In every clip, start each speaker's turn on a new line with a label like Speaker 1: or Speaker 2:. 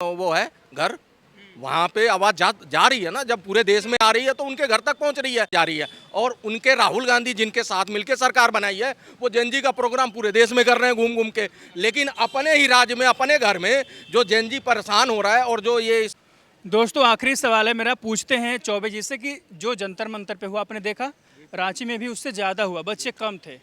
Speaker 1: वो है घर, वहाँ पे आवाज जा रही है ना। जब पूरे देश में आ रही है तो उनके घर तक पहुँच रही है, जा रही है। और उनके राहुल गांधी जिनके साथ मिलकर सरकार बनाई है, वो जेनजी का प्रोग्राम पूरे देश में कर रहे हैं घूम घूम के। लेकिन अपने ही राज्य में, अपने घर में जो जेनजी परेशान हो रहा है, और जो ये
Speaker 2: दोस्तों आखिरी सवाल है मेरा, पूछते हैं चौबे जी से कि जो जंतर मंतर पे हुआ आपने देखा, रांची में भी उससे ज़्यादा हुआ, बच्चे कम थे।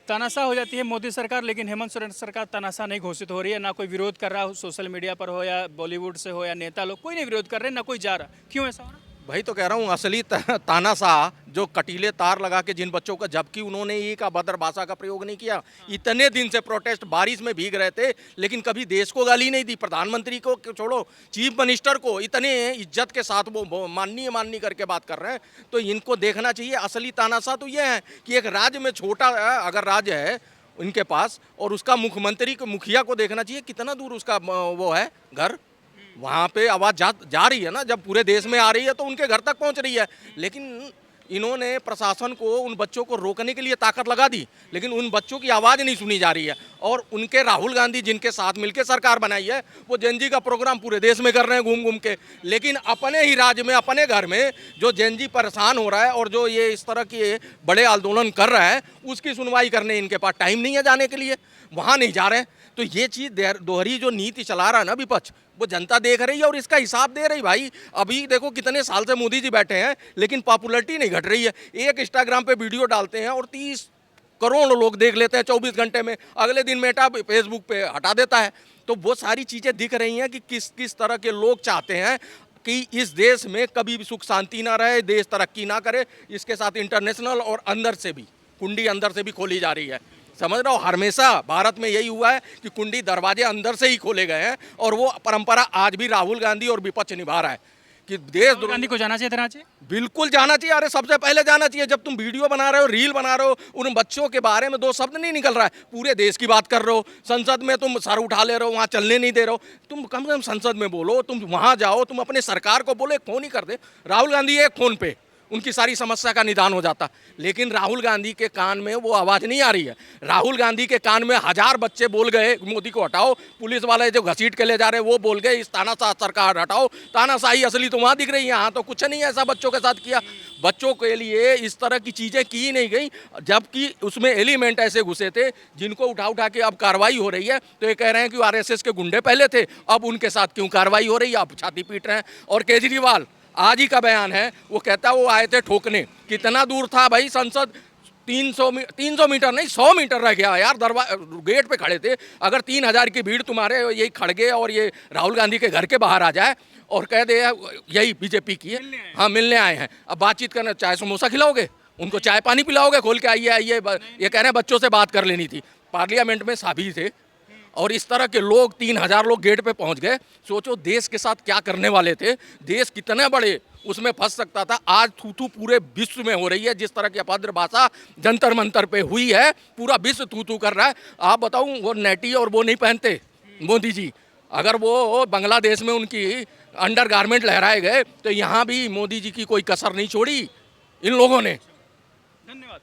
Speaker 2: तानाशाह हो जाती है मोदी सरकार, लेकिन हेमंत सोरेन सरकार तानाशाह नहीं घोषित हो रही है। ना कोई विरोध कर रहा हो, सोशल मीडिया पर हो या बॉलीवुड से हो या नेता लोग, कोई नहीं विरोध कर रहे, ना कोई जा रहा। क्यों ऐसा हो रहा?
Speaker 1: भाई तो कह रहा हूँ असली तानाशाह जो कटीले तार लगा के जिन बच्चों का, जबकि उन्होंने एक अभद्र भाषा का प्रयोग नहीं किया। इतने दिन से प्रोटेस्ट, बारिश में भीग रहे थे, लेकिन कभी देश को गाली नहीं दी, प्रधानमंत्री को छोड़ो, चीफ मिनिस्टर को इतने इज्जत के साथ वो माननीय माननीय करके बात कर रहे हैं। तो इनको देखना चाहिए। असली तानाशाह तो ये है कि एक राज्य में, छोटा अगर राज्य है उनके पास, और उसका मुख्यमंत्री को, मुखिया को देखना चाहिए कितना दूर उसका वो है घर, वहाँ पे आवाज जा रही है ना। जब पूरे देश में आ रही है तो उनके घर तक पहुँच रही है। लेकिन इन्होंने प्रशासन को, उन बच्चों को रोकने के लिए ताकत लगा दी, लेकिन उन बच्चों की आवाज़ नहीं सुनी जा रही है। और उनके राहुल गांधी जिनके साथ मिलकर सरकार बनाई है, वो जेनजी का प्रोग्राम पूरे देश में कर रहे हैं घूम घूम के। लेकिन अपने ही राज्य में, अपने घर में जो जेनजी परेशान हो रहा है, और जो ये इस तरह के बड़े आंदोलन कर रहा है, उसकी सुनवाई करने इनके पास टाइम नहीं है जाने के लिए, वहाँ नहीं जा रहे हैं। तो ये चीज़ दोहरी जो नीति चला रहा है ना विपक्ष, वो जनता देख रही है और इसका हिसाब दे रही। भाई अभी देखो कितने साल से मोदी जी बैठे हैं, लेकिन पॉपुलैरिटी नहीं घट रही है। एक इंस्टाग्राम पे वीडियो डालते हैं और 30 करोड़ लोग देख लेते हैं 24 घंटे में, अगले दिन मेटा फेसबुक पे हटा देता है। तो वो सारी चीज़ें दिख रही हैं कि किस किस तरह के लोग चाहते हैं कि इस देश में कभी भी सुख शांति ना रहे, देश तरक्की ना करे। इसके साथ इंटरनेशनल और अंदर से भी कुंडी अंदर से भी खोली जा रही है। समझ रहा हो, हमेशा भारत में यही हुआ है कि कुंडी दरवाजे अंदर से ही खोले गए हैं, और वो परंपरा आज भी राहुल गांधी और विपक्ष निभा रहा है कि देश
Speaker 2: गांधी को जाना चाहिए रांची।
Speaker 1: बिल्कुल जाना चाहिए। अरे सबसे पहले जाना चाहिए। जब तुम वीडियो बना रहे हो, रील बना रहे हो, उन बच्चों के बारे में 2 शब्द नहीं निकल रहा है, पूरे देश की बात कर रहे हो। संसद में तुम सर उठा ले रहे हो, वहाँ चलने नहीं दे रहे हो। तुम कम से कम संसद में बोलो, तुम वहाँ जाओ, तुम अपने सरकार को बोलो, एक फोन ही कर दे राहुल गांधी, एक फोन पे उनकी सारी समस्या का निदान हो जाता। लेकिन राहुल गांधी के कान में वो आवाज़ नहीं आ रही है। राहुल गांधी के कान में 1000 बच्चे बोल गए मोदी को हटाओ, पुलिस वाले जो घसीट के ले जा रहे हैं वो बोल गए इस तानाशाह सरकार हटाओ। तानाशाही असली तो वहाँ दिख रही है, यहाँ तो कुछ नहीं है ऐसा बच्चों के साथ किया। बच्चों के लिए इस तरह की चीज़ें की नहीं गई, जबकि उसमें एलिमेंट ऐसे घुसे थे जिनको उठा उठा के अब कार्रवाई हो रही है। तो ये कह रहे हैं कि RSS के गुंडे पहले थे, अब उनके साथ क्यों कार्रवाई हो रही है, अब छाती पीट रहे हैं। और केजरीवाल आज ही का बयान है, वो कहता है वो आए थे ठोकने। कितना दूर था भाई संसद, 300 मीटर नहीं 100 मीटर रह गया यार, गेट पे खड़े थे। अगर 3000 की भीड़ तुम्हारे यही खड़गे और ये राहुल गांधी के घर के बाहर आ जाए और कह दे यही बीजेपी की है, हाँ मिलने आए हैं, अब बातचीत करना, चाय समोसा खिलाओगे उनको, चाय पानी पिलाओगे, खोल के आइए आइए। ये कह रहे हैं बच्चों से बात कर लेनी थी। पार्लियामेंट में सभी थे, और इस तरह के लोग 3000 लोग गेट पे पहुंच गए। सोचो देश के साथ क्या करने वाले थे, देश कितने बड़े उसमें फंस सकता था। आज थू पूरे विश्व में हो रही है, जिस तरह की अभद्र भाषा जंतर मंतर पे हुई है, पूरा विश्व थू कर रहा है। आप बताऊं, वो नेटी और वो नहीं पहनते मोदी जी, अगर वो बांग्लादेश में उनकी अंडर गारमेंट लहराए गए, तो यहाँ भी मोदी जी की कोई कसर नहीं छोड़ी इन लोगों ने।
Speaker 2: धन्यवाद।